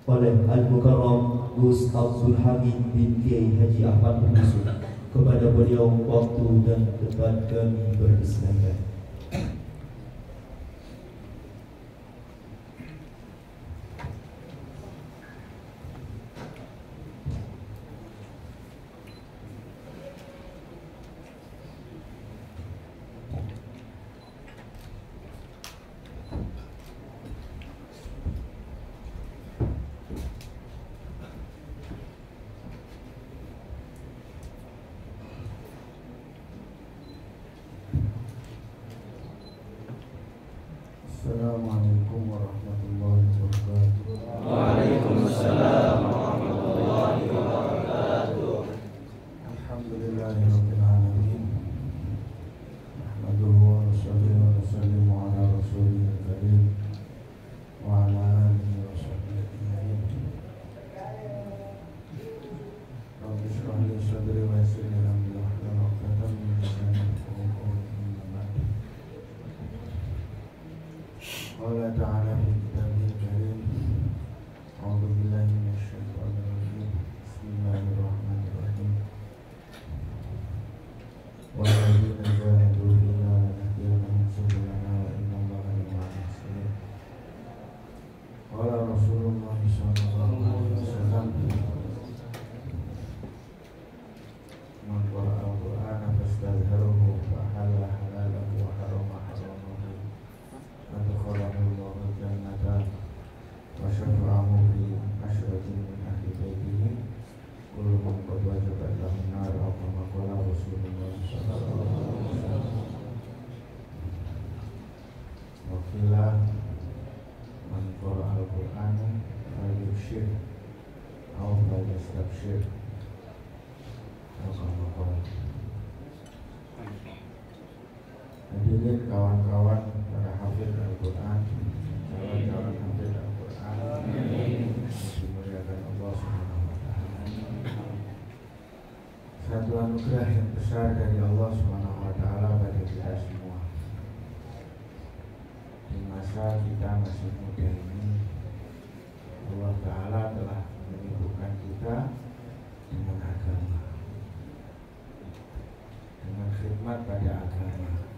oleh Al-Mukarram Gus Abdul Hamid bin Kiai Haji Ahmad bin Yusuf. Kepada beliau waktu dan tempat kami bersilakan. Assalamualaikum warahmatullahi wabarakatuh. Waalaikumsalam warahmatullahi wabarakatuh. Alhamdulillahirabbil alamin. Nahmaduhu wa nusallimu ala rasulil karim wa ala alihi wa sahbihi ajma'in. Rabbi shrah li sadri wa yassir li amri wahlul 'uqdatam min lisani yafqahu qawli. Qala ta'ala fi kitabihil karim. A'udzu billahi minasyaitonir rajim. Bismillahirrahmanirrahim. Walladzina jahadu fina lanahdiyannahum subulana wa innallaha lama'al muhsinin. Qala Rasulullah sallallahu alaihi wasallam, man qara'a al-Qur'ana fastadharahu fa halala halalahu wa harama haramahu adkhalahu jannatan wa syafa'ahu fi asyratin min ahli baitihi kullu man qad wajabat lahu nar aw kama qala Rasulullah sallallahu alaihi wasallam. Wa qila man qara'a al-Qur'ana falyubshir aw falyastabshir aw kama qala. Hadirin kawan-kawan para hafid Al-Quran, calon-calon hafid Al-Quran, dimuliakan Allah Subhanahu wa Ta'ala. Satu anugerah yang besar dari Allah Subhanahu wa Ta'ala pada kita semua. Di masa kita masih muda ini, Allah Ta'ala telah menyibukkan kita dengan agama, dengan khidmat pada agama,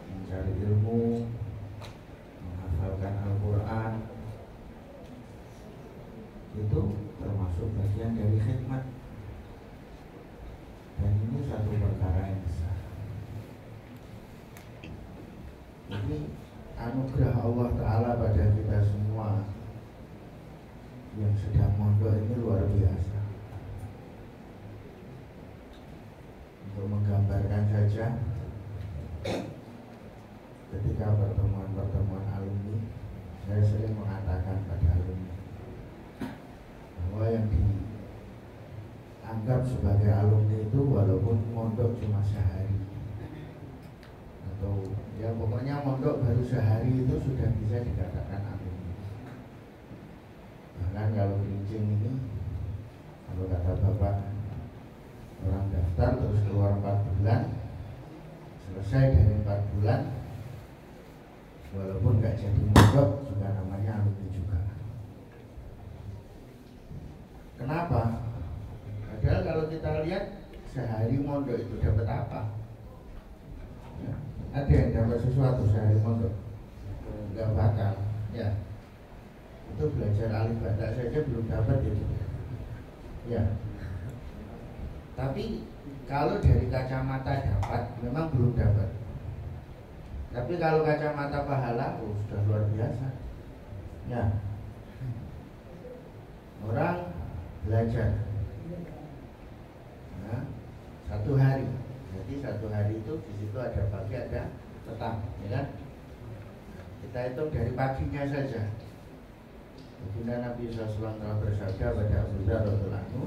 mencari ilmu, menghafalkan Al-Quran. Itu termasuk bagian dari khidmat. Dan ini satu perkara yang besar. Ini anugerah Allah Ta'ala pada kita semua yang sedang mondok ini luar biasa. Untuk menggambarkan saja, ketika pertemuan-pertemuan alumni, saya sering mengatakan pada alumni bahwa yang dianggap sebagai alumni itu walaupun mondok cuma sehari, atau ya pokoknya mondok baru sehari, itu sudah bisa dikatakan alumni. Bahkan kalau Gerincing ini, kalau kata bapak, orang daftar terus keluar 4 bulan, selesai dari 4 bulan, walaupun nggak jadi mondok juga namanya alumni juga. Kenapa? Padahal kalau kita lihat sehari mondok itu dapat apa? Ya, ada yang dapat sesuatu sehari mondok? Nggak bakal. Ya, itu belajar alif bata saja belum dapat ya. Ya. Tapi kalau dari kacamata dapat, memang belum dapat. Tapi kalau kacamata pahala, sudah luar biasa. Ya, orang belajar, nah, 1 hari. Jadi 1 hari itu di situ ada pagi, ada petang, ya kan? Kita hitung dari paginya saja. Baginda Nabi SAW telah bersabda pada Abu Dzar radhiyallahu anhu,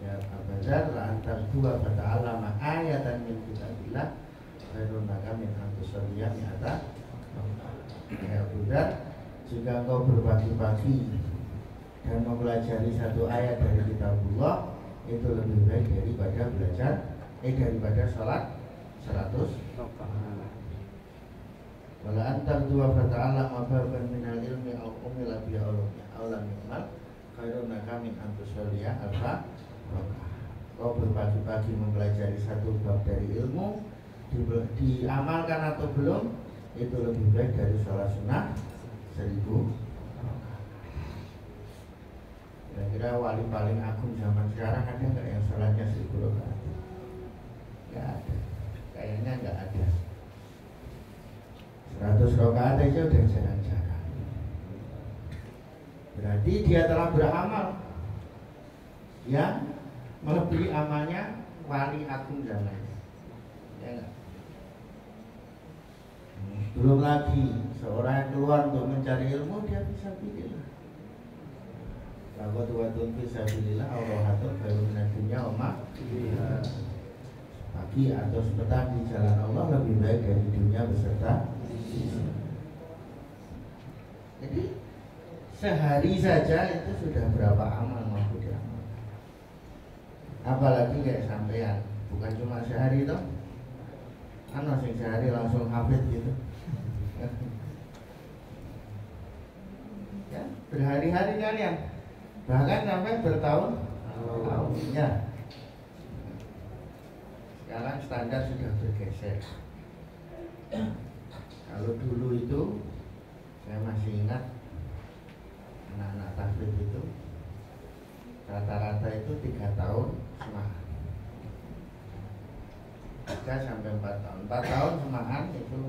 ya Abu Dzar, la antas dua fata'alama ayatan min kitabillah khairun laka min an tusalliya mi'ata. Ya Abu Dzar, jika engkau berbagi-bagi dan mempelajari 1 ayat dari kitabullah, itu lebih baik daripada daripada salat 100 wala antar dua fata'alama baban minal ilmi au umila biya ulumnya. lagi mempelajari satu bab dari ilmu, diamalkan atau belum, itu lebih baik dari sholat sunnah 1000. Kira-kira wali paling agung zaman sekarang ada nggak yang sholatnya 1000 rakaat? Nggak ada, kayaknya nggak ada. 100 rakaat aja udah jarang-jarang. Berarti dia telah beramal yang melebihi amalnya wali agung zamannya. Ya enggak? Belum lagi seorang yang keluar untuk mencari ilmu, dia bisa pilih lah. Laqad bisa pilihlah aurohatun baru minatunya oma. Pagi atau petang di jalan Allah lebih baik dari dunia beserta. Jadi sehari saja itu sudah berapa amal mampu diamal. Apalagi kayak sampean, bukan cuma sehari toh. Sing sehari langsung hafid gitu. Ya, berhari-hari kalian, bahkan sampai bertahun-tahunnya. Sekarang standar sudah bergeser. Kalau dulu itu saya masih ingat anak-anak tahfidz itu rata-rata itu 3 tahun semahan, 3 sampai 4 tahun. 4 tahun semahan itu.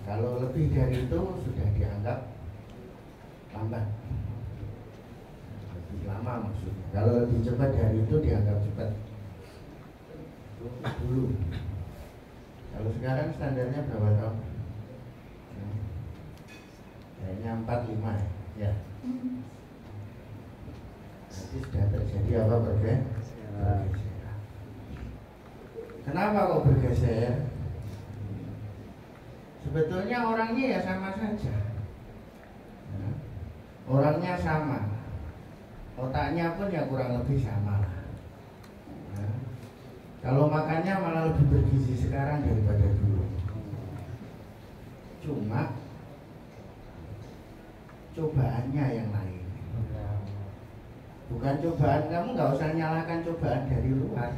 Kalau lebih dari itu sudah dianggap lambat, lebih lama maksudnya. Kalau lebih cepat dari itu dianggap cepat. Itu dulu. Kalau sekarang standarnya berapa tahun? Kayaknya 4-5 ya. Jadi sudah terjadi apa bergeser? Kenapa kok bergeser? Sebetulnya orangnya ya sama saja. Orangnya sama, otaknya pun ya kurang lebih sama lah. Kalau makannya malah lebih bergizi sekarang daripada dulu. Cuma cobaannya yang lain. Bukan cobaan, kamu nggak usah nyalakan cobaan dari luar.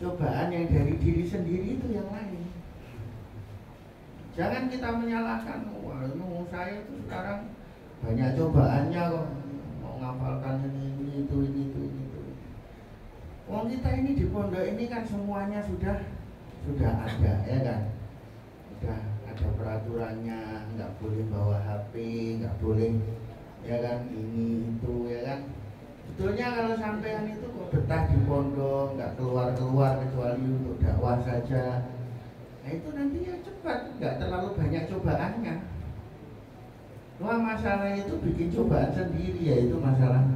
Cobaan yang dari diri sendiri itu yang lain. Jangan kita menyalahkan, wah saya itu sekarang banyak cobaannya kok, mau ngapalkan ini itu. Wong kita ini di pondok ini kan semuanya sudah ada, ya kan? Sudah ada peraturannya, nggak boleh bawa HP, nggak boleh, ya kan? Ini itu, ya kan? Sebetulnya kalau sampean itu kok betah di pondok, nggak keluar kecuali untuk dakwah saja, nah itu nanti ya cepat, nggak terlalu banyak cobaannya. Wah masalah itu bikin cobaan sendiri, yaitu masalah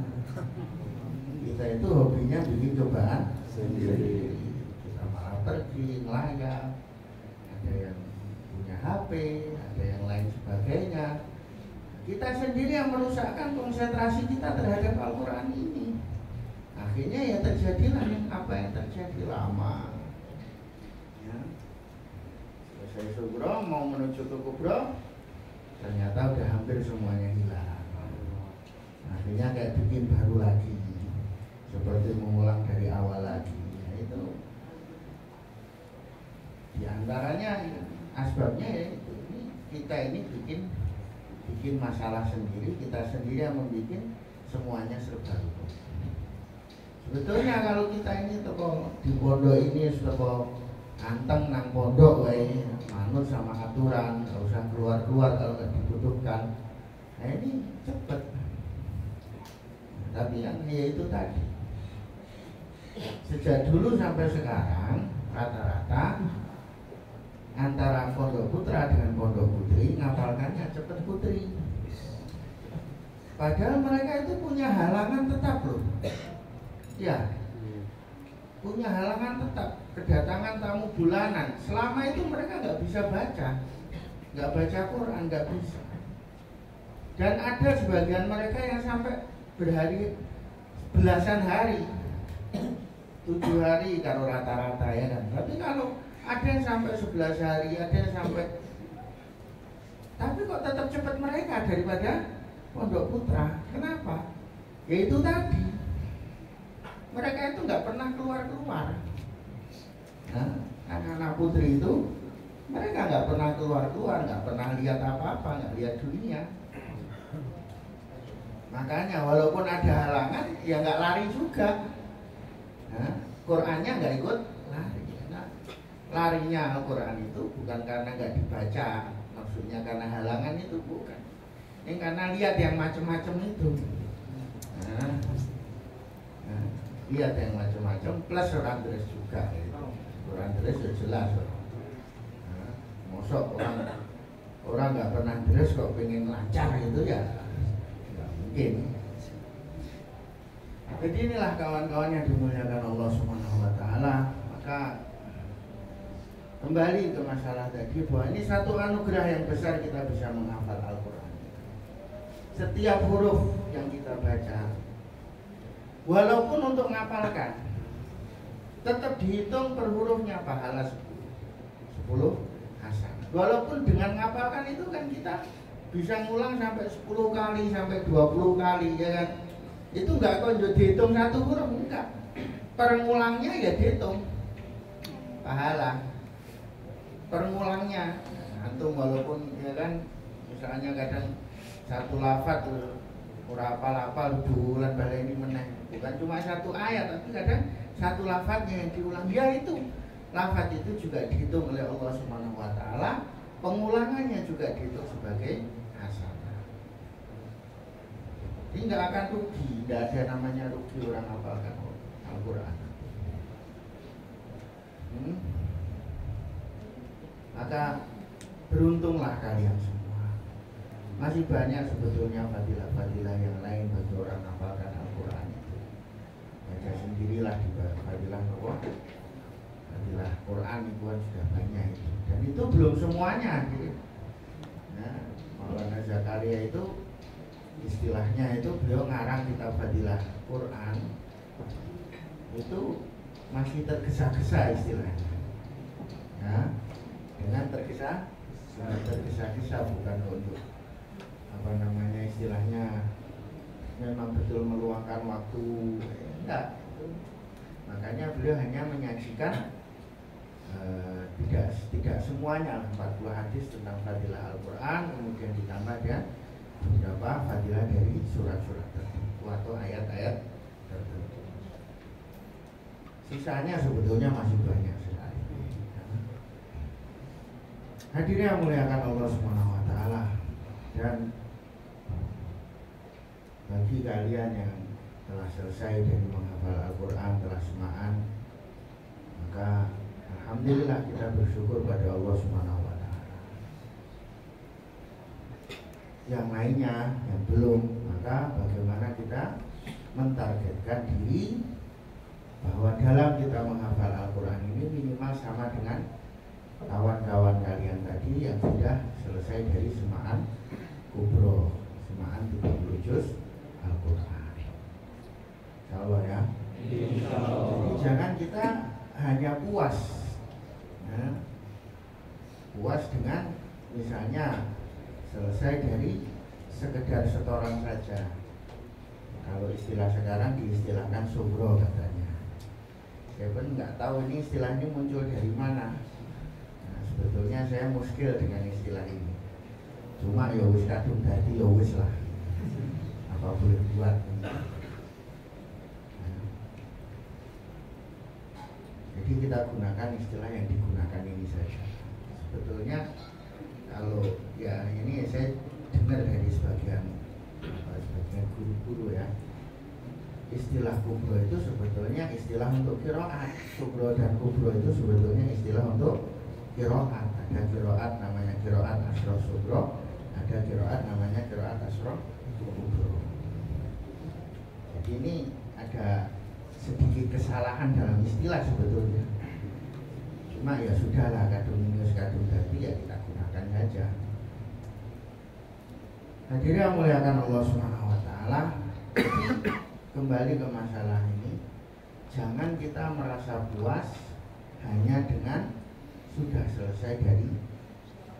kita itu hobinya bikin cobaan sendiri. Kita malah pergi ngelayap, ada yang punya HP, ada yang lain sebagainya. Kita sendiri yang merusakkan konsentrasi kita terhadap Al-Quran ini. Akhirnya ya terjadilah yang apa yang terjadi lama. Ya. Selesai sugro mau menuju ke kubro, ternyata udah hampir semuanya hilang. Akhirnya kayak bikin baru lagi, seperti mengulang dari awal lagi. Nah, itu diantaranya asbabnya ya itu. Kita ini bikin masalah sendiri, kita sendiri yang membuat semuanya serba rukun. Sebetulnya kalau kita ini toko di pondok ini toko anteng nang pondok wae, manut sama aturan, nggak usah keluar kalau nggak dibutuhkan. Nah ini cepet. Tapi yang ya itu tadi, sejak dulu sampai sekarang rata-rata antara pondok putra dengan pondok putri ngapalkannya cepet putri. Padahal mereka itu punya halangan tetap loh. Ya, punya halangan tetap. Kedatangan tamu bulanan, selama itu mereka nggak bisa baca, nggak baca Quran, nggak bisa. Dan ada sebagian mereka yang sampai berhari belasan hari, 7 hari kalau rata-rata ya kan. Tapi kalau ada yang sampai 11 hari, ada yang sampai, tapi kok tetap cepat mereka daripada pondok putra. Kenapa? Ya itu tadi, mereka itu nggak pernah keluar-keluar. Nah, anak-anak putri itu mereka nggak pernah keluar-keluar, nggak pernah lihat apa-apa, nggak lihat dunia. Makanya walaupun ada halangan, ya nggak lari juga. Nah, Qurannya nggak ikut lari. Nah, larinya Al-Quran itu bukan karena nggak dibaca, maksudnya karena halangan itu bukan. Ini karena lihat yang macam-macam itu. Nah, lihat yang macam-macam plus orang terus juga. Orang terus ya jelas. Nah, mosok orang nggak pernah terus kok pengen lancar itu ya nggak mungkin. Jadi inilah kawan-kawan yang dimuliakan Allah Subhanahu Wa Taala. Maka kembali ke masalah tadi bahwa ini satu anugerah yang besar kita bisa menghafal Al-Quran. Setiap huruf yang kita baca, walaupun untuk menghafalkan, tetap dihitung per hurufnya pahala 10 hasanah. Walaupun dengan menghafalkan itu kan kita bisa ngulang sampai 10 kali, sampai 20 kali, ya kan? Itu enggak kok dihitung satu huruf, enggak. Perngulangnya ya dihitung pahala. Perngulangnya, antum walaupun ya kan, misalnya kadang satu lafaz ora apal-apal bulan baleni meneh, bukan cuma satu ayat, tapi kadang satu lafaznya yang diulang. Ya itu lafaz itu juga dihitung oleh Allah Subhanahu Wa Taala. Pengulangannya juga dihitung sebagai hasanah. Jadi nggak akan rugi, nggak ada namanya rugi orang hafalkan Al-Quran. Maka beruntunglah kalian semua. Masih banyak sebetulnya fadilah-fadilah yang lain bagi orang hafalkan Al-Quran itu. Baca sendirilah di fadilah Allah. Fadilah Quran itu sudah banyak itu. Dan itu belum semuanya gitu. Nah, Maulana Zakaria itu istilahnya itu beliau ngarang kitab fadilah Quran itu masih tergesa-gesa istilahnya. Nah, dengan tergesa-gesa bukan untuk apa namanya istilahnya memang betul meluangkan waktu, enggak. Makanya beliau hanya menyajikan tidak semuanya 40 hadis tentang fadilah Al-Quran, kemudian ditambah dengan beberapa fadilah dari surat-surat tertentu atau ayat-ayat tertentu. Sisanya sebetulnya masih banyak sekali. Hadirin yang muliakan Allah Subhanahu Wa Taala, dan bagi kalian yang telah selesai dari menghafal Al-Quran, telah semaan, maka alhamdulillah kita bersyukur pada Allah Subhanahu Wa Taala. Yang lainnya yang belum, maka bagaimana kita mentargetkan diri bahwa dalam kita menghafal Al-Quran ini minimal sama dengan kawan-kawan kalian tadi yang sudah selesai dari semaan kubro, semaan 30 juz Al-Quran. Insyaallah ya. Jadi jangan kita hanya puas, puas dengan misalnya selesai dari sekedar setoran saja. Kalau istilah sekarang diistilahkan subro katanya. Saya pun nggak tahu ini istilah ini muncul dari mana. Nah, sebetulnya saya muskil dengan istilah ini. Cuma ya wis kadung dadi ya wis lah. Apa boleh buat. Jadi kita gunakan istilah yang digunakan ini saja. Sebetulnya kalau ya ini saya dengar dari sebagian guru-guru ya, istilah kubro itu sebetulnya istilah untuk qiraat. Kubro dan kubro itu sebetulnya istilah untuk qiraat. Ada qiraat namanya qiraat asro subro, ada qiraat namanya qiraat asro kubro. Jadi ini ada sedikit kesalahan dalam istilah sebetulnya. Cuma ya sudahlah, kadung minus kadung dadi ya kita gunakan saja. Hadirin yang muliakan Allah Subhanahu Wa Taala, kembali ke masalah ini, jangan kita merasa puas hanya dengan sudah selesai dari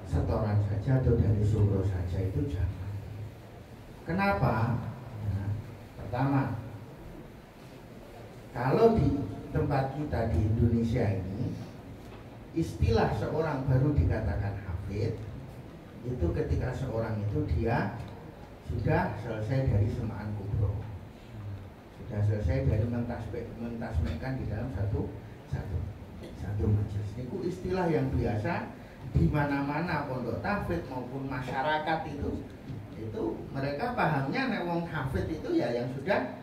setoran saja atau dari subro saja, itu jangan. Kenapa? Nah, pertama, Kalau di tempat kita di Indonesia ini, istilah seorang baru dikatakan hafid itu ketika seorang itu dia sudah selesai dari semaan kubro, sudah selesai dari mentasbihkan di dalam satu majelis. Itu istilah yang biasa di mana-mana pondok tahfidz maupun masyarakat itu mereka pahamnya nek wong hafid itu ya yang sudah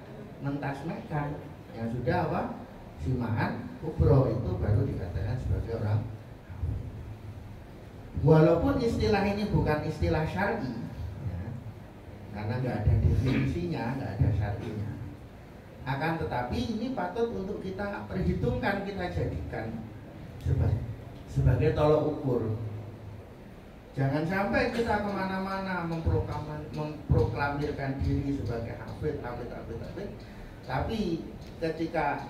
mentasbihkan, yang sudah apa? Simaan kubro, itu baru dikatakan sebagai orang hafid. Walaupun istilah ini bukan istilah syar'i ya, karena nggak ada definisinya, nggak ada syar'inya. Akan tetapi ini patut untuk kita perhitungkan, kita jadikan sebagai tolok ukur. Jangan sampai kita kemana-mana memproklamirkan diri sebagai hafid, tapi ketika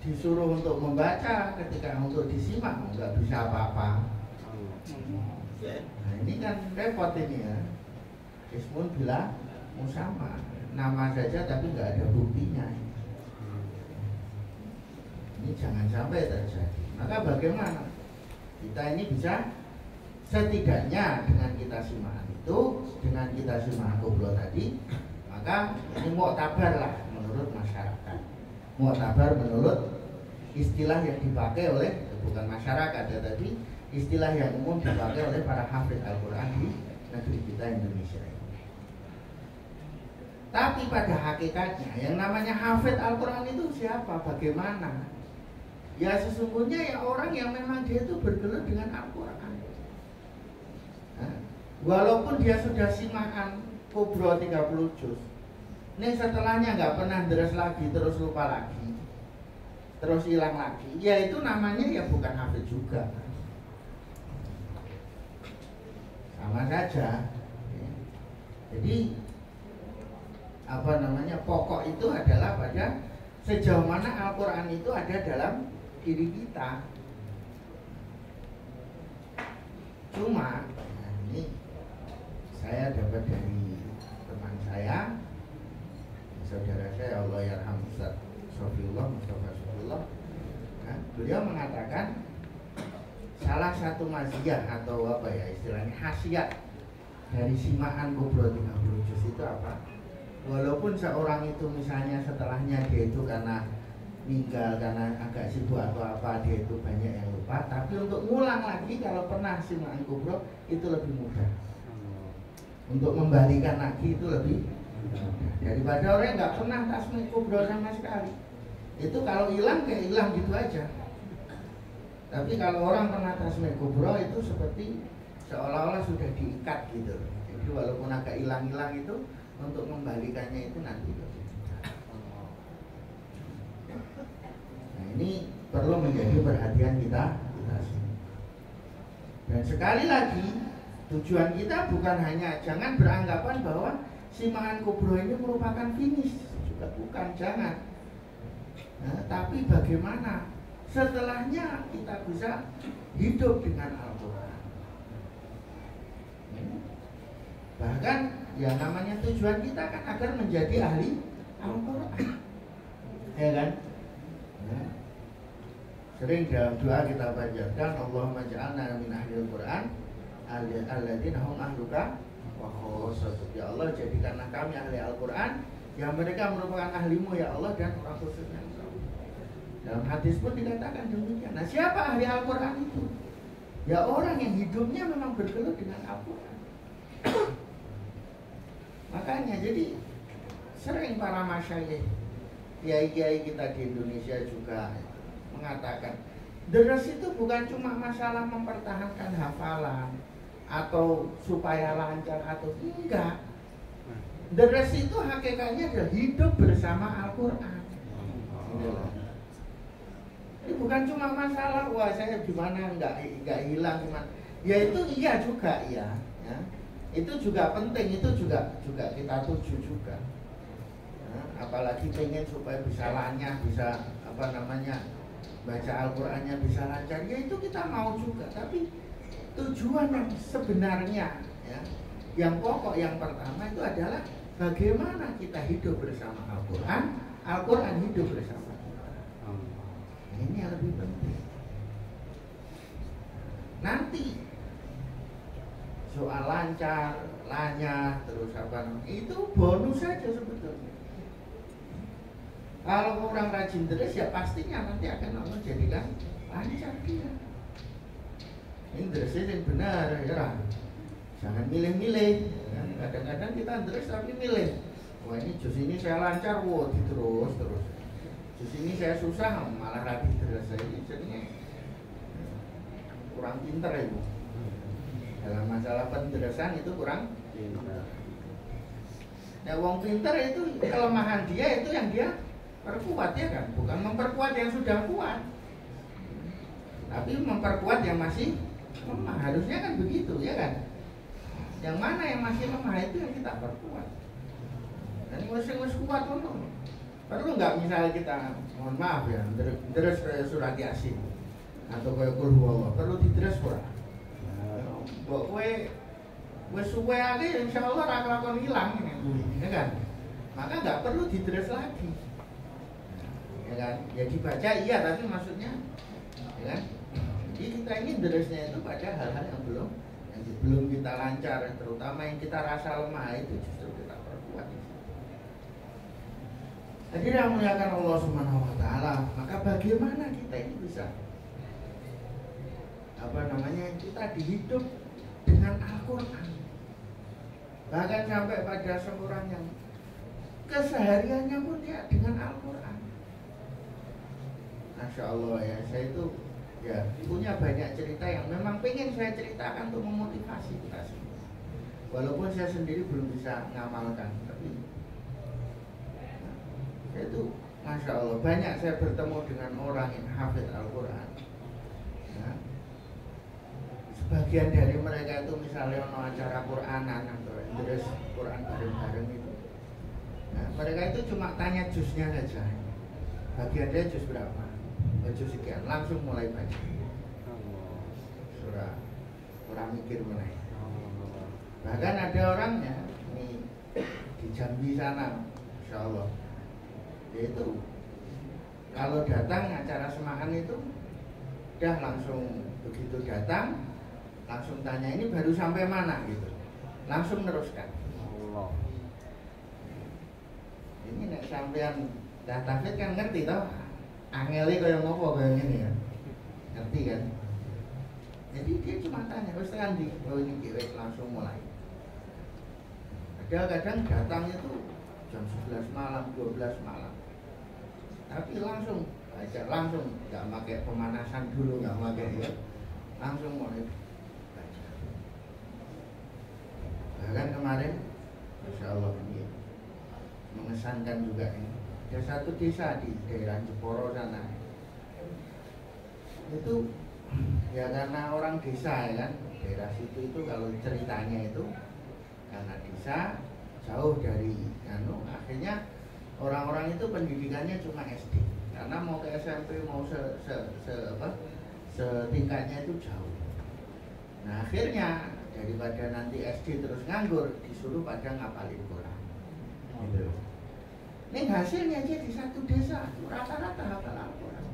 disuruh untuk membaca, ketika untuk disimak nggak bisa apa-apa. Nah ini kan repot ini ya. Ismun bila musama, nama saja tapi nggak ada buktinya. Ini jangan sampai terjadi. Maka bagaimana kita ini bisa setidaknya dengan kita simak itu, dengan kita simak kubro tadi, maka ini mu'tabar lah menurut masyarakat. Mu'tabar menurut istilah yang dipakai oleh, bukan masyarakat ya tadi, istilah yang umum dipakai oleh para hafid Al-Quran di negeri kita Indonesia ini. Tapi pada hakikatnya yang namanya hafid Al-Quran itu siapa? Bagaimana? Ya sesungguhnya ya orang yang memang dia itu bergelut dengan Al-Quran. Nah, walaupun dia sudah simakan kubro 30 juz, ini setelahnya nggak pernah deres lagi, terus lupa lagi, terus hilang lagi, ya itu namanya ya bukan hafid juga. Sama saja. Jadi apa namanya, pokok itu adalah pada sejauh mana Al-Quran itu ada dalam diri kita. Cuma ini saya dapat dari teman saya, saudara saya, Allah yarham Ustaz Sofiullah, Mustafa Sofiullah, nah, beliau mengatakan salah satu maziyah atau apa ya istilahnya khasiat dari simaan kubro 30 juz itu apa? Walaupun seorang itu misalnya setelahnya dia itu karena meninggal, karena agak sibuk atau apa, dia itu banyak yang lupa, tapi untuk ngulang lagi kalau pernah simaan kubro itu lebih mudah. Untuk membalikan lagi itu lebih mudah daripada orang yang nggak pernah tasmih kubro sama sekali. Itu kalau hilang kayak hilang gitu aja. Tapi kalau orang pernah tasmih kubro itu seperti seolah-olah sudah diikat gitu. Jadi walaupun agak hilang-hilang itu, untuk membalikannya itu nanti. Nah ini perlu menjadi perhatian kita semua. Dan sekali lagi tujuan kita bukan hanya, jangan beranggapan bahwa simaan kubro ini merupakan finish, juga bukan, jangan. Nah, tapi bagaimana setelahnya kita bisa hidup dengan Al-Quran. Bahkan ya namanya tujuan kita kan agar menjadi ahli Al-Quran, ya kan? Ya. Sering dalam doa kita panjatkan, Allahumma ja'alna min ahli Al-Quran alladzina hum ahluka wa khususuka. Ya Allah, jadikanlah kami ahli Al-Quran yang mereka merupakan ahlimu ya Allah, dan orang khususnya. Dalam hadis pun dikatakan demikian. Nah, siapa ahli Al-Quran itu? Ya orang yang hidupnya memang bergelut dengan Al-Quran. Makanya jadi sering para masyayikh, kiai-kiai kita di Indonesia juga mengatakan, deres itu bukan cuma masalah mempertahankan hafalan atau supaya lancar atau enggak. Deres itu hakikatnya adalah hidup bersama Al-Quran. Ini bukan cuma masalah wah saya gimana enggak hilang gimana. Ya itu iya juga ya. Itu juga penting, itu juga kita tuju juga. Apalagi pengen supaya bisa lanyah, bisa apa namanya, baca Al-Qur'annya bisa lancar. Ya itu kita mau juga, tapi tujuan yang sebenarnya ya, yang pokok yang pertama itu adalah bagaimana kita hidup bersama Al-Qur'an, Al-Qur'an hidup bersama kita. Ini yang lebih penting. Nanti soal lancar, lanyah, terus apa namanya, itu bonus saja sebetulnya. Kalau orang rajin deres ya pastinya nanti akan Allah jadikan lancar dia. Ini deresnya yang benar ya. Jangan milih-milih. Kadang-kadang kita deres tapi milih. Wah ini jus ini saya lancar, wah terus. Jus ini saya susah, malah rapi deres. Ini jadinya kurang pinter itu. Dalam masalah penderesan itu kurang pinter. Nah, wong pinter itu kelemahan dia itu yang dia perkuat ya kan, bukan memperkuat yang sudah kuat, tapi memperkuat yang masih lemah. Harusnya kan begitu ya kan. Yang mana yang masih lemah itu yang kita perkuat. Dan yang kuat perlu nggak misalnya kita, mohon maaf ya, deres surat Yasin atau kayak Qul Huwallah, perlu didres ora? Mbok kowe wis suwe ae insyaallah ra kelakon ilang ya kan. Maka nggak perlu didres lagi. Ya kan? Ya dibaca iya tapi maksudnya ya kan? Jadi kita ini deresnya itu pada hal-hal yang belum kita lancar, terutama yang kita rasa lemah itu justru kita perkuat. Hadirin yang muliakan Allah Subhanahu wa taala, maka bagaimana kita ini bisa kita dihidup dengan Al-Quran. Bahkan sampai pada seorang yang kesehariannya pun dia dengan Al-Quran. Masya Allah ya, saya itu ya punya banyak cerita yang memang pengen saya ceritakan untuk memotivasi kita semua. Walaupun saya sendiri belum bisa ngamalkan, tapi saya itu Masya Allah banyak saya bertemu dengan orang yang hafid Al-Quran. Ya. Sebagian dari mereka itu misalnya ono acara Quranan atau terus Quran bareng-bareng itu. Nah, mereka itu cuma tanya juznya saja. Bagian dia juz berapa? Juz sekian, langsung mulai baca. Surah orang mikir mulai. Bahkan ada orangnya ini di Jambi sana, Insya Allah. Yaitu kalau datang acara semakan itu udah langsung begitu datang langsung tanya ini baru sampai mana gitu, langsung teruskan. Ini nek sampean dah tafsir kan ngerti toh, angeli kaya ngopo kaya ngene ya, ngerti kan? Jadi dia cuma tanya, wis tekan ndi? Oh ini wis langsung mulai. Ada kadang datang itu jam 11 malam, 12 malam, tapi langsung aja, langsung nggak pakai pemanasan dulu, nggak pakai ya, langsung mulai. Bahkan kemarin, Masya Allah ini mengesankan juga ini. Ada satu desa di daerah Jeporo sana. Itu ya karena orang desa ya kan, daerah situ itu kalau ceritanya itu karena desa jauh dari akhirnya orang-orang itu pendidikannya cuma SD. Karena mau ke SMP mau setingkatnya itu jauh. Nah akhirnya daripada nanti SD terus nganggur, disuruh pada ngapalin Quran. Gitu. Ini hasilnya aja di satu desa rata-rata hafal Al-Quran.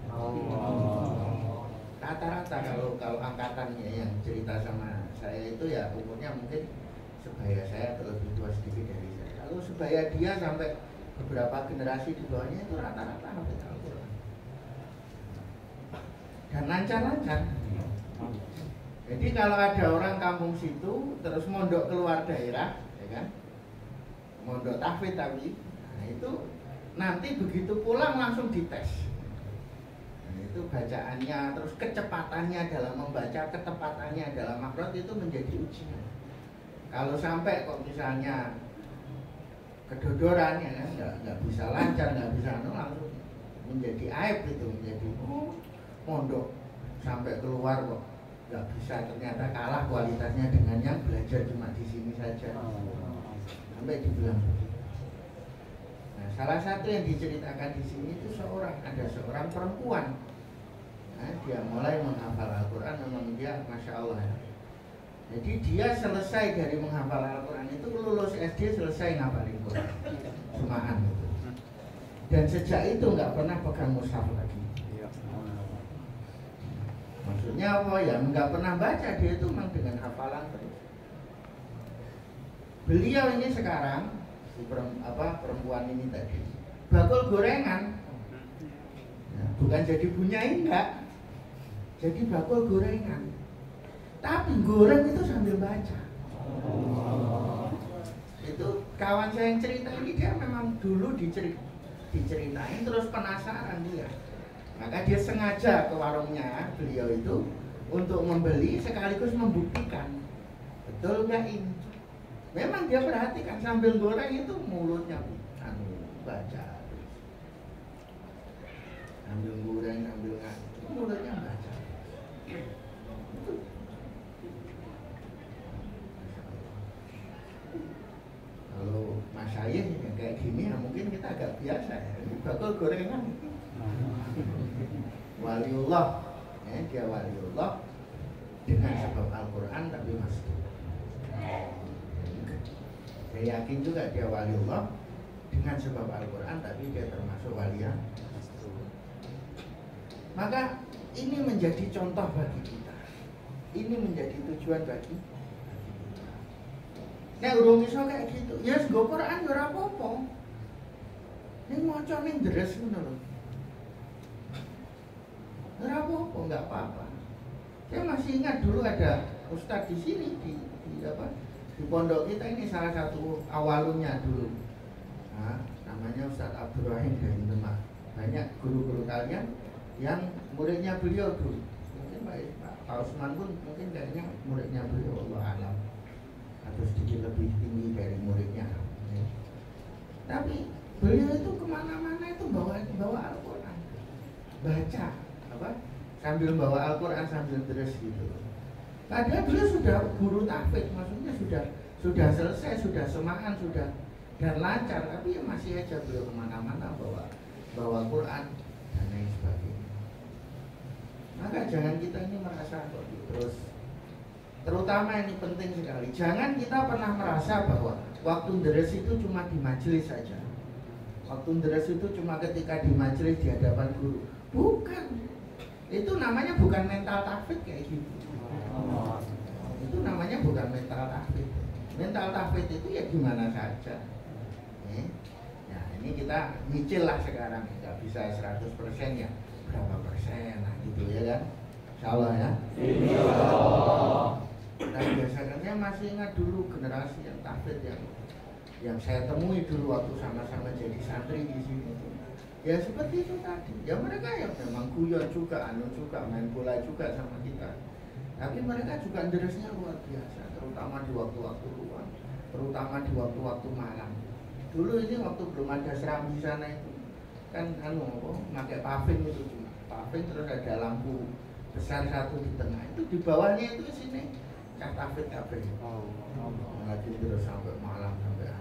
Rata-rata kalau angkatannya yang cerita sama saya itu ya umurnya mungkin sebaya saya atau lebih tua sedikit dari saya. Kalau sebaya dia sampai beberapa generasi di bawahnya itu rata-rata hafal Al-Quran. Dan lancar-lancar. Jadi kalau ada orang kampung situ terus mondok keluar daerah, ya kan, mondok tahfidz tapi, nah itu nanti begitu pulang langsung dites. Nah, itu bacaannya, terus kecepatannya dalam membaca, ketepatannya dalam makhraj itu menjadi ujian. Kalau sampai kok misalnya kedodoran, ya kan, nggak bisa lancar, nggak bisa langsung menjadi aib itu, menjadi mondok sampai keluar kok. Gak bisa, ternyata kalah kualitasnya dengan yang belajar cuma di sini saja. Sampai dibilang. Nah, salah satu yang diceritakan di sini itu ada seorang perempuan. Nah, dia mulai menghafal Al-Quran, memang dia Masya Allah. Jadi dia selesai dari menghafal Al-Quran itu lulus SD selesai ngapalin Quran. Sumahan itu. Dan sejak itu nggak pernah pegang mushaf lagi. Maksudnya apa ya? Nggak pernah baca, dia itu memang dengan hafalan terus. Beliau ini sekarang si perempuan ini tadi bakul gorengan, nah, bukan jadi bunyai enggak, jadi bakul gorengan. Tapi goreng itu sambil baca. Itu kawan saya yang cerita ini, dia memang dulu diceritain terus penasaran dia. Maka dia sengaja ke warungnya beliau itu untuk membeli sekaligus membuktikan betul nggak ini. Memang dia perhatikan sambil goreng itu mulutnya baca, sambil goreng sambil mulutnya baca. Kalau Mas Syahir yang kayak gini ya mungkin kita agak biasa ya. Bakul gorengan. Waliullah, dia waliullah dengan sebab Al-Quran tapi masuk. Saya yakin juga dia waliullah dengan sebab Al-Quran tapi dia termasuk waliya. Maka ini menjadi contoh bagi kita. Ini menjadi tujuan bagi kita. Nek urung iso kayak gitu, ya nggo Quran ora apa-apa. Ning maca ning deres ngono lho. Ora apa-apa, enggak apa-apa. Saya masih ingat dulu ada ustadz di sini di pondok kita ini, salah satu awalnya dulu. Nah, namanya Ustadz Abdurrahim dari Demak. Banyak guru-guru kalian yang muridnya beliau dulu. Mungkin Pak Usman pun mungkin kayaknya muridnya beliau, Allah alam. Atau sedikit lebih tinggi dari muridnya. Tapi beliau itu kemana-mana itu bawa Al-Quran, baca sambil bawa Al-Quran sambil terus gitu. Padahal beliau sudah guru tahfidz, maksudnya sudah selesai, sudah semaan, sudah dan lancar, tapi ya masih aja beliau kemana-mana bawa Quran dan lain sebagainya. Maka jangan kita ini merasa terus. Terutama ini penting sekali. Jangan kita pernah merasa bahwa waktu deres itu cuma di majelis saja. Waktu deres itu cuma ketika di majelis di hadapan guru. Bukan. Itu namanya bukan mental tahfidz kayak gitu. Itu namanya bukan mental tahfidz. Mental tahfidz itu ya gimana saja. Nah, ini kita nyicil lah sekarang. Nggak bisa 100% ya. Berapa persen? Nah gitu ya kan. Insyaallah ya. Nah biasanya saya masih ingat dulu generasi yang tahfidz yang saya temui dulu waktu sama-sama jadi santri di sini. Ya seperti itu tadi. Ya mereka ya memang guyon juga, main bola juga sama kita. Tapi mereka juga deresnya luar biasa, terutama di waktu-waktu luang, terutama di waktu-waktu malam. Dulu ini waktu belum ada seram di sana itu kan pakai paving itu cuma paving, terus ada lampu besar satu di tengah, itu di bawahnya itu sini cak tahfidz kabeh. Lagi terus sampai malam sampai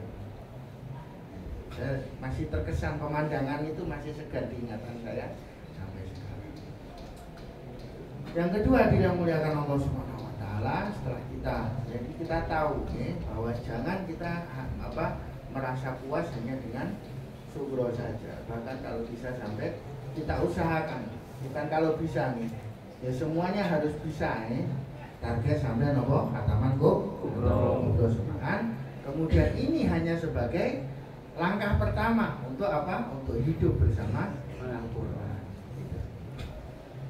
saya masih terkesan, pemandangan itu masih segar di ingatan saya sampai sekarang. Yang kedua, dimuliakan Allah Subhanahu wa taala, setelah kita tahu bahwa jangan kita merasa puas hanya dengan sugro saja. Bahkan kalau bisa sampai kita usahakan, bukan kalau bisa nih, ya semuanya harus bisa target sampai khataman kubro semaan. Kemudian ini hanya sebagai langkah pertama untuk apa? Untuk hidup bersama Al-Quran.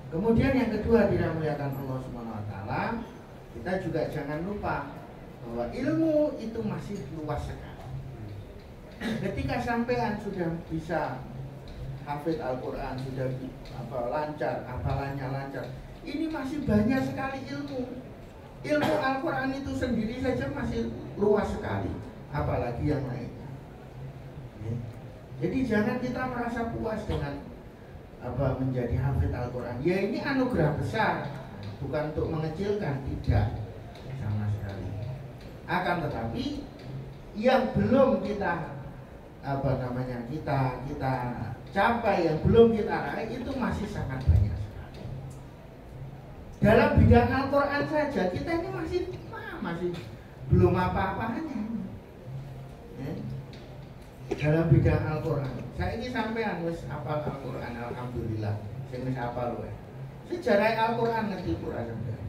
Kemudian yang kedua, dimuliakan Allah Subhanahu wa taala, kita juga jangan lupa bahwa ilmu itu masih luas sekali. Ketika sampean sudah bisa hafidz Al-Quran, sudah lancar, hafalannya lancar, ini masih banyak sekali ilmu. Ilmu Al-Quran itu sendiri saja masih luas sekali, apalagi yang lain. Jadi jangan kita merasa puas dengan menjadi hafidz Al-Quran. Ya ini anugerah besar, bukan untuk mengecilkan, tidak sama sekali. Akan tetapi yang belum kita kita capai, yang belum kita raih itu masih sangat banyak sekali. Dalam bidang Al-Quran saja kita ini masih belum apa-apanya. dalam bidang Al-Quran. Saya ini sampean wis hafal Al-Quran, alhamdulillah. Sing wis hafal wae. Sejarah Al-Quran ngerti pura sampean.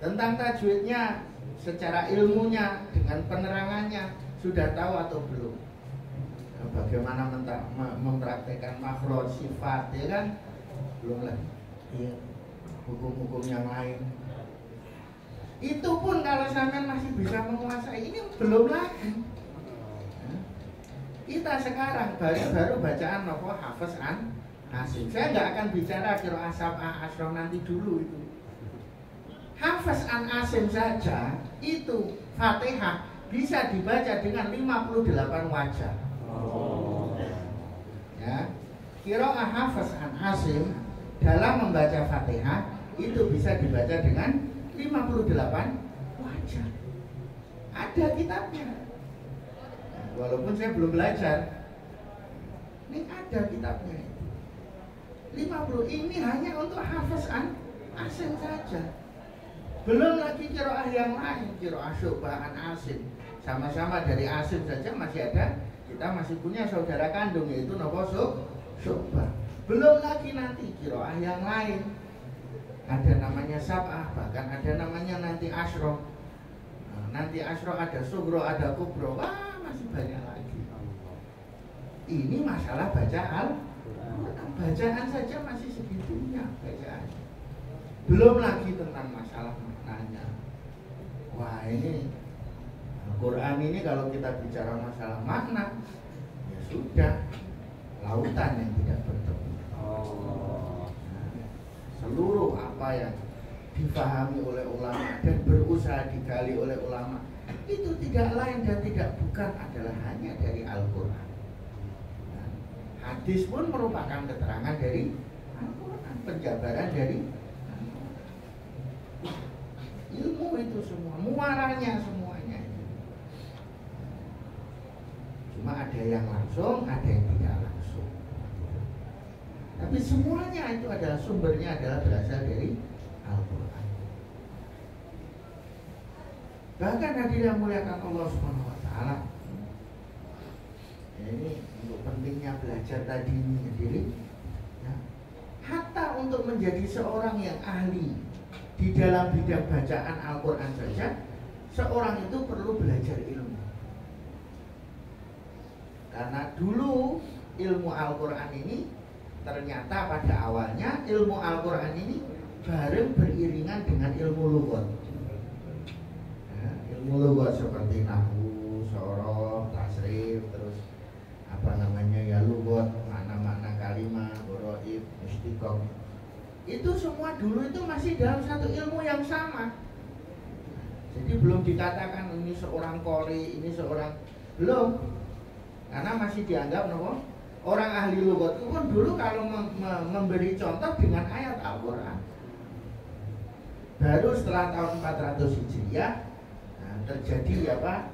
Tentang tajwidnya, secara ilmunya, dengan penerangannya sudah tahu atau belum? Bagaimana mempraktekkan makhraj, sifat, ya kan? Belum lagi. Iya. Hukum-hukum yang lain. Itu pun kalau sampean masih bisa menguasai, ini belum lagi. Kita sekarang baru bacaan nopo Hafiz an Asim. Saya nggak akan bicara qiraah sab'ah asyra nanti dulu itu. Hafiz an Asim saja itu Fatihah bisa dibaca dengan 58 wajah. Ya, qiraah Hafiz an Asim dalam membaca Fatihah itu bisa dibaca dengan 58 wajah. Ada kitabnya. Walaupun saya belum belajar, ini ada kitabnya. 50 ini hanya untuk Hafiz an Asim saja. Belum lagi qiraah yang lain, qiraah Syu'bah an Asim. Sama-sama dari Asim saja masih ada. Kita masih punya saudara kandung yaitu nopo Syu'bah. Belum lagi nanti qiraah yang lain. Ada namanya sab'ah, bahkan ada namanya nanti asyra. Nanti asyra ada sugro, ada kubro. Wah, masih banyak lagi. Ini masalah bacaan. Bacaan saja masih segitunya bacaan. Belum lagi tentang masalah maknanya. Wah, ini Al-Quran ini kalau kita bicara masalah makna, ya sudah lautan yang tidak bertemu. Seluruh apa yang difahami oleh ulama dan berusaha digali oleh ulama itu tidak lain dan tidak bukan adalah hanya dari Al-Quran. Hadis pun merupakan keterangan dari Al-Quran, penjabaran dari ilmu itu semua, muaranya semuanya itu. Cuma ada yang langsung, ada yang tidak langsung. Tapi semuanya itu adalah sumbernya adalah berasal dari Al-Quran. Bahkan hadirin muliakan Allah Subhanahu wa taala. Ini untuk pentingnya belajar tadi ini sendiri. Ya. Hatta untuk menjadi seorang yang ahli di dalam bidang bacaan Al-Quran saja, seorang itu perlu belajar ilmu. Karena dulu ilmu Al-Quran ini ternyata pada awalnya ilmu Al-Quran ini bareng beriringan dengan ilmu lughat. Ya, ilmu lughat seperti nahwu, sorof, tasrif, terus apa namanya ya lughat, makna-makna kalimat, gharaib, istiqam. Itu semua dulu itu masih dalam satu ilmu yang sama. Jadi belum dikatakan ini seorang qori, ini seorang belum. Karena masih dianggap nopo orang ahli lughat itu pun dulu kalau memberi contoh dengan ayat Al-Quran. Baru setelah tahun 400 Hijriah terjadi apa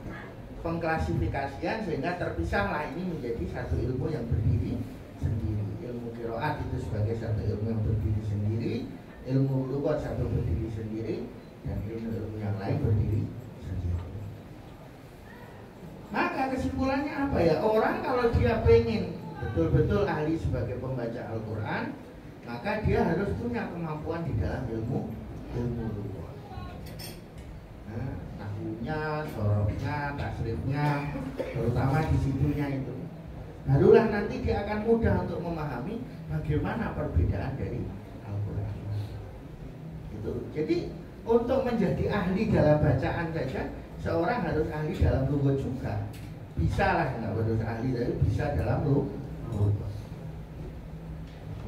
pengklasifikasian sehingga terpisahlah ini menjadi satu ilmu yang berdiri sendiri. Ilmu qiraat itu sebagai satu ilmu yang berdiri sendiri, ilmu lughat satu berdiri sendiri, dan ilmu-ilmu yang lain berdiri sendiri. Maka kesimpulannya apa ya? Orang kalau dia pengen betul-betul ahli sebagai pembaca Al-Quran, maka dia harus punya kemampuan di dalam ilmu lughat. Nahwunya, sorofnya, tasrifnya, terutama di situnya itu. Barulah nanti dia akan mudah untuk memahami bagaimana perbedaan dari Al-Quran. Itu. Jadi untuk menjadi ahli dalam bacaan saja, seorang harus ahli dalam lughat juga. Bisa lah, nggak harus ahli, tapi bisa dalam lughat.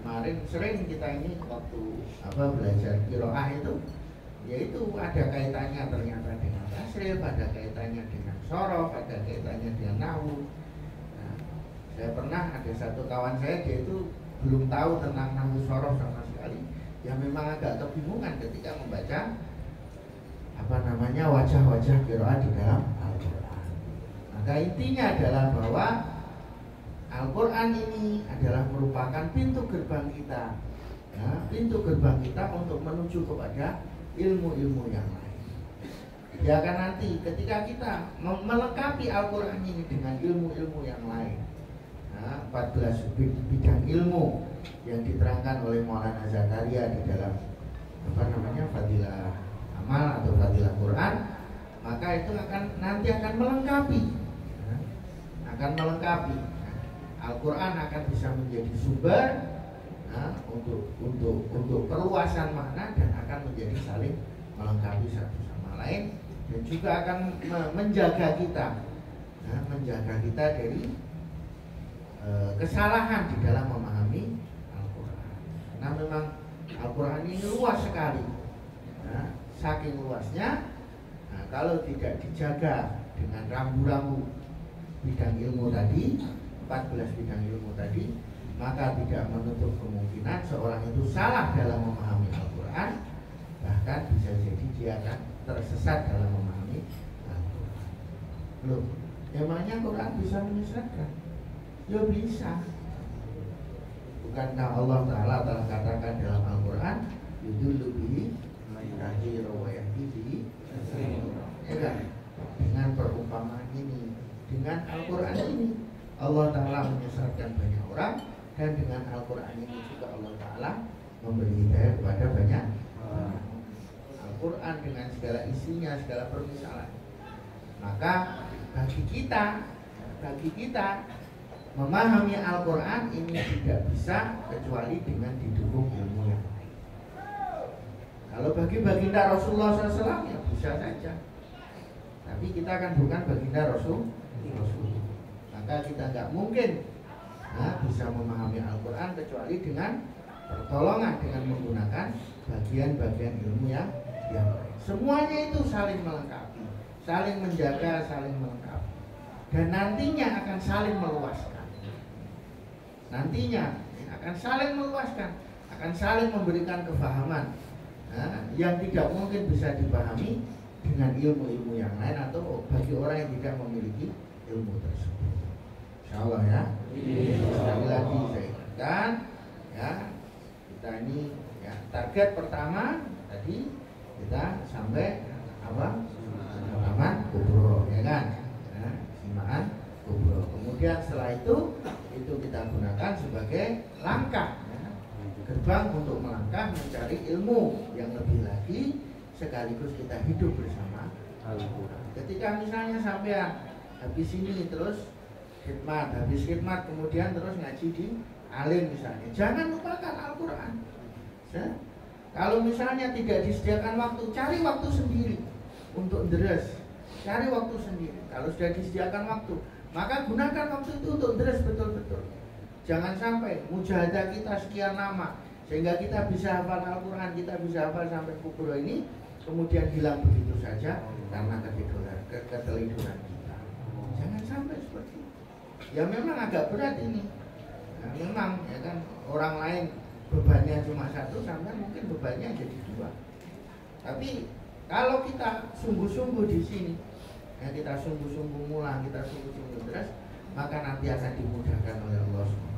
Kemarin sering kita ini waktu belajar qiraah itu, yaitu ada kaitannya ternyata dengan tasrif, ada kaitannya dengan sorof, ada kaitannya dengan nahwu. Nah, saya pernah ada satu kawan saya, dia itu belum tahu tentang nahwu sorof sama sekali. Ya memang agak kebingungan ketika membaca wajah-wajah qiraah di dalam Al-Quran. Maka intinya adalah bahwa Al-Quran ini adalah merupakan pintu gerbang kita, ya, pintu gerbang kita untuk menuju kepada ilmu-ilmu yang lain. Ya kan nanti ketika kita melengkapi Al-Quran ini dengan ilmu-ilmu yang lain, 14 bidang ilmu yang diterangkan oleh Maulana Zakaria di dalam Fadilah Amal atau Fadilah Quran, maka itu nanti akan melengkapi, Al-Quran akan bisa menjadi sumber untuk perluasan makna dan akan menjadi saling melengkapi satu sama lain, dan juga akan menjaga kita dari kesalahan di dalam memahami Al-Quran. Karena memang Al-Quran ini luas sekali, saking luasnya, kalau tidak dijaga dengan rambu-rambu bidang ilmu tadi, 14 bidang ilmu tadi, maka tidak menutup kemungkinan seorang itu salah dalam memahami Al-Quran, bahkan bisa jadi dia akan tersesat dalam memahami Al-Quran. Loh, emangnya Quran bisa menyesatkan? Ya bisa. Bukankah Allah Ta'ala telah katakan dalam Al-Quran, yudullu bihi katsira wa yahdi bihi katsira. Ya kan? Dengan perumpamaan ini, dengan Al-Quran ini, Allah Ta'ala menyesatkan banyak orang, dan dengan Al-Quran ini juga Allah Ta'ala memberi hidayah kepada banyak orang. Al-Quran dengan segala isinya, segala permisalan. Maka bagi kita memahami Al-Quran ini tidak bisa kecuali dengan didukung ilmu yang lain. Kalau bagi baginda Rasulullah SAW ya bisa saja, tapi kita kan bukan baginda Rasul. Maka kita nggak mungkin bisa memahami Al-Quran kecuali dengan pertolongan, dengan menggunakan bagian-bagian ilmu yang lain. Semuanya itu saling melengkapi, saling menjaga, saling melengkapi, dan nantinya akan saling meluaskan. Akan saling memberikan kefahaman yang tidak mungkin bisa dipahami dengan ilmu-ilmu yang lain atau bagi orang yang tidak memiliki ilmu tersebut. Insya Allah ya. Sekali lagi saya ingatkan ya, kita ini ya, target pertama tadi kita sampai simaan kubro, ya kan? Simaan kubro. Kemudian setelah itu kita gunakan sebagai langkah gerbang untuk melangkah mencari ilmu yang lebih lagi, sekaligus kita hidup bersama Al-Quran. Ketika misalnya sampai habis ini terus habis khidmat kemudian terus ngaji di alim misalnya, jangan lupakan Al-Quran. Kalau misalnya tidak disediakan waktu, cari waktu sendiri untuk deres, cari waktu sendiri. Kalau sudah disediakan waktu, maka gunakan waktu itu untuk deres betul-betul. Jangan sampai mujahadah kita sekian lama sehingga kita bisa hafal Al-Quran, kita bisa hafal sampai kubro ini, kemudian hilang begitu saja karena keteliduran kita. Jangan sampai seperti itu. Ya memang agak berat ini. Nah, memang ya kan, orang lain bebannya cuma satu, sampai mungkin bebannya jadi dua. Tapi kalau kita sungguh-sungguh di sini, ya kita sungguh-sungguh mulang, kita sungguh-sungguh terus, maka nanti akan dimudahkan oleh Allah SWT.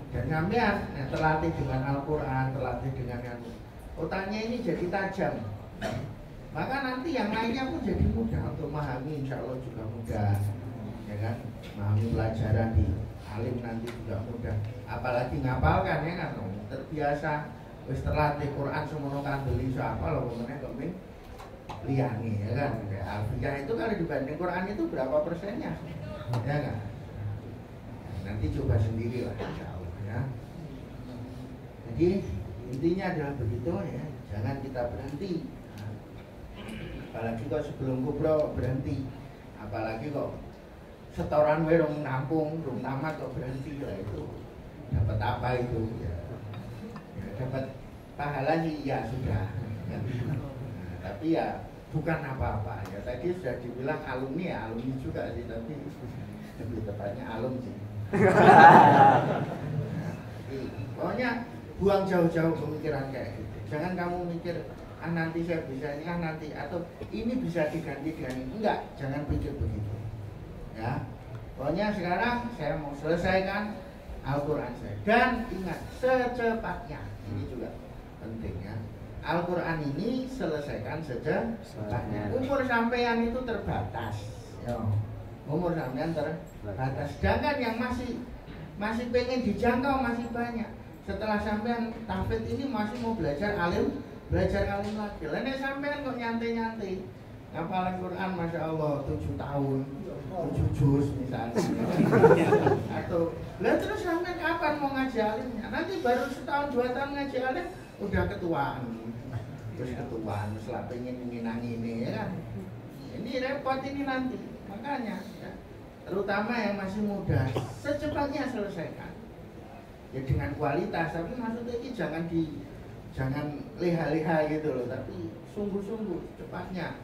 Dan sampean terlatih dengan Al-Quran, terlatih dengan yang otaknya ini jadi tajam, maka nanti yang lainnya pun jadi mudah untuk memahami. Insya Allah juga mudah, ya kan? Memahami pelajaran di alim nanti juga mudah. Apalagi ngapalkan, ya kan? Terbiasa wis terlatih Quran semono kan beli apa loh kemudian keming liyane, ya kan? Kayak Alfiyah itu kalau dibanding Quran itu berapa persennya, ya kan? Nanti coba sendirilah, insya Allah ya. Jadi intinya adalah begitu ya, jangan kita berhenti. Apalagi kok sebelum kubro berhenti, apalagi kok setoran werong nampung, rung tamat kok berhenti, lah itu dapat apa itu ya, dapat pahala sih ya sudah ya. Tapi ya bukan apa-apa ya, tadi sudah dibilang alumni ya, alumni juga sih, tapi lebih tepatnya alum sih. Pokoknya buang jauh-jauh pemikiran kayak gitu. Jangan kamu mikir nanti saya bisa ini, nanti atau ini bisa diganti dengan ini. Enggak, jangan pikir begitu. Ya. Pokoknya sekarang saya mau selesaikan Al-Quran saya. Dan ingat secepatnya. Ini juga penting ya. Al-Quran ini selesaikan saja. Umur sampean itu terbatas. Ya. Umur sampean terbatas. Sedangkan yang masih pengen dijangkau masih banyak. Setelah sampean tahfidz ini masih mau belajar alim lagi. Lainnya sampean kok nyantai-nyantai. Ngapal Al-Quran Masya Allah 7 tahun 7 juz misalnya. Atau lah terus sampean kapan mau ngaji alimnya? Nanti baru setahun 2 tahun ngaji alim udah ketuaan. Terus ketuaan setelah pengen ini ya kan. Ini repot ini nanti. Makanya ya, terutama yang masih muda secepatnya selesaikan. Ya dengan kualitas, tapi maksudnya ini jangan leha-leha gitu loh, tapi sungguh-sungguh cepatnya.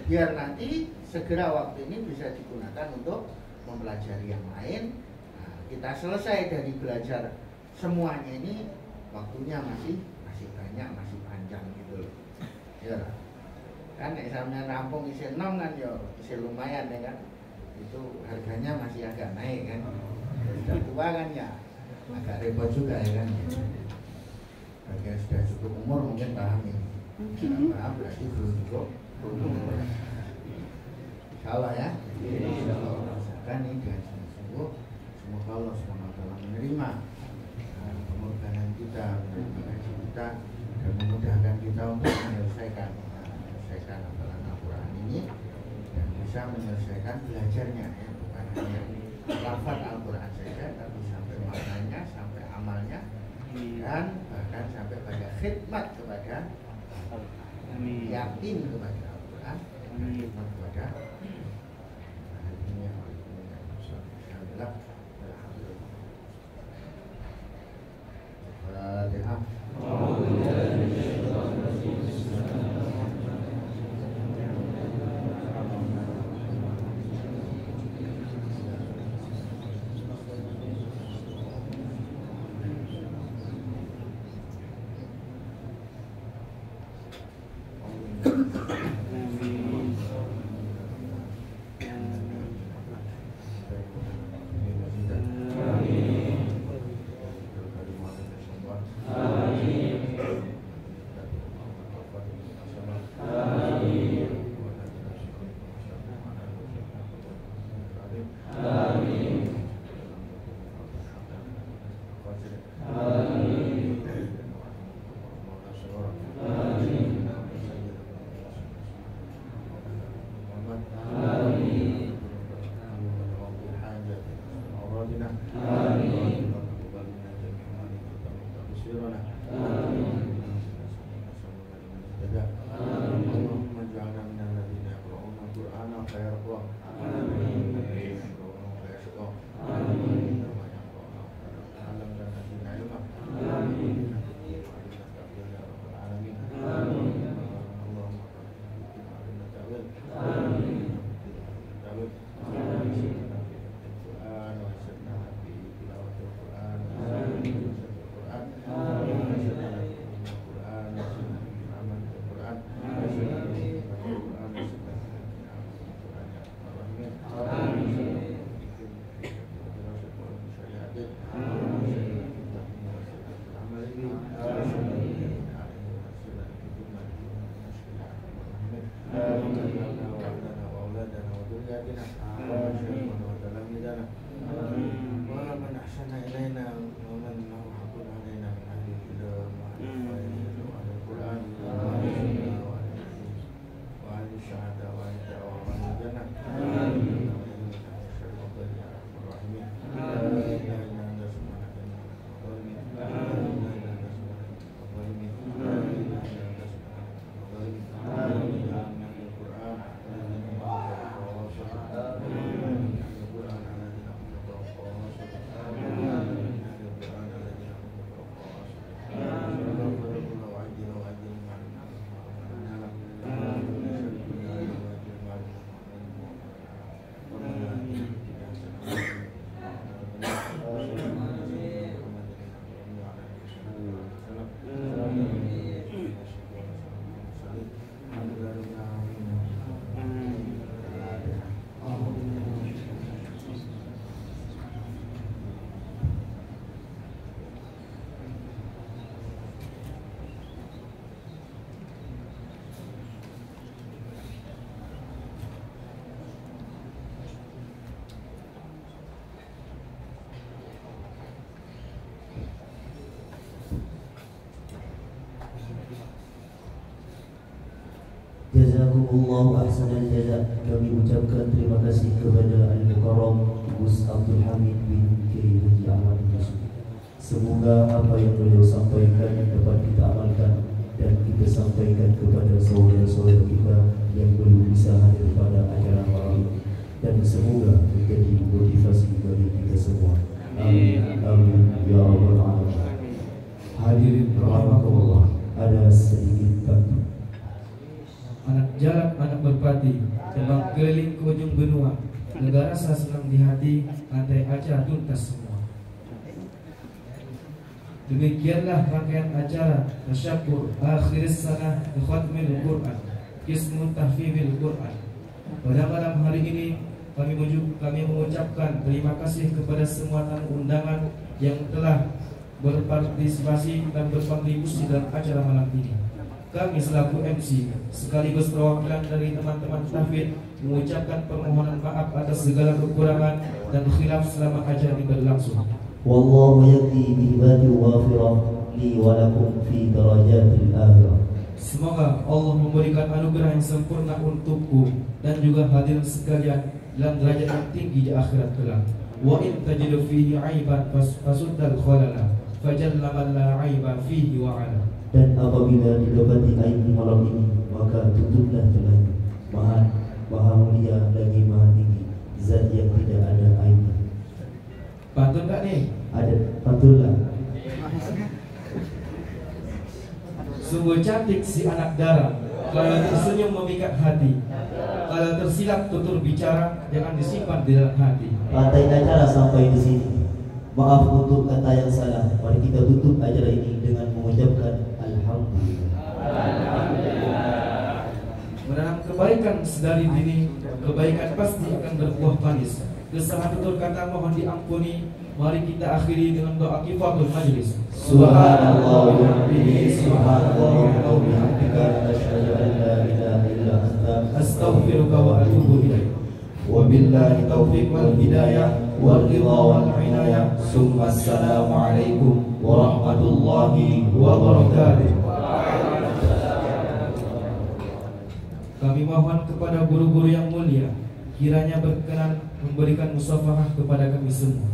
Biar nanti segera waktu ini bisa digunakan untuk mempelajari yang lain. Nah, kita selesai dari belajar semuanya ini, waktunya masih banyak, masih panjang gitu loh. Ya kan examnya rampung isi 6 kan ya isi lumayan ya kan. Itu harganya masih agak naik kan. Sudah tua kan ya agak repot juga ya kan. Bagi yang sudah cukup umur mungkin paham ini. Paham berarti belum cukup. Insyaallah ya. Insyaallah ini dengan sungguh semoga Allah SWT menerima pengorbanan kita, menerima kita dan memudahkan kita untuk menyelesaikan hafalan Al-Quran ini dan bisa menyelesaikan belajarnya ya, bukan hanya lafaz Al-Quran saja tapi sampai maknanya, sampai amalnya dan bahkan sampai pada khidmat kepada yakin kepada Al-Quran, khidmat kepada dunia. Alhamdulillah. Al-Fatihah. Jazakumullahu ahsanal jaza. Kami ucapkan terima kasih kepada Al-Mukarram Gus Abdul Hamid bin Kiai Haji Ahmad Yusuf. Semoga apa yang beliau sampaikan dapat kita amalkan dan kita sampaikan kepada saudara-saudara kita yang belum bisa hadir pada acara malam ini, dan semoga menjadi motivasi bagi kita semua. Amin. Amin ya rabbal alamin. Hadirin rahimakumullah, ada sedikit bantu. Anak jalan, anak berpati, terbang keliling ke ujung benua, negara rasa senang di hati, lantai acara tuntas semua. Demikianlah rangkaian acara Tasyakur akhir sanah Khatmil Quran, Qismul Tahfidil Quran. Pada malam hari ini kami mengucapkan terima kasih kepada semua tamu undangan yang telah berpartisipasi dan berkontribusi dalam acara malam ini. Kami selaku MC sekaligus perwakilan dari teman-teman tahfidz mengucapkan permohonan maaf atas segala kekurangan dan khilaf selama acara ini berlangsung. Wallahu yakti bihibati wafirah li walakum fi darajatil akhirah. Semoga Allah memberikan anugerah yang sempurna untukku dan juga hadirin sekalian dalam derajat yang tinggi di akhirat kelak. Wa in tajidu fihi aiban fasuddal khalala fajalla man la aiba fihi wa ala. Dan apabila didapati aib di malam ini, maka tutuplah celahnya. Maha mulia lagi maha tinggi, zat yang tidak ada aibnya. Pantun tak nih? Ada, pantullah. Sungguh cantik si anak dara, kalau tersenyum memikat hati, kalau tersilap tutur bicara jangan disimpan di dalam hati. Pantai acara sampai di sini. Maaf untuk kata yang salah. Mari kita tutup acara ini dengan mengucapkan alhamdulillah. Menanam kebaikan sedari dini, kebaikan pasti akan berbuah manis. Kesalahan tutur kata mohon diampuni. Mari kita akhiri dengan doa kifatul majlis. Subhanallah wa bihamdihi, subhanallah wa bihamdika, asyhadu an la ilaha illa anta, astaghfiruka wa atubu ilaik. Wabillahi taufiq wal hidayah wal ridha wal inayah. Summa assalamualaikum warahmatullahi wabarakatuh. Kami mohon kepada guru-guru yang mulia kiranya berkenan memberikan musafahah kepada kami semua.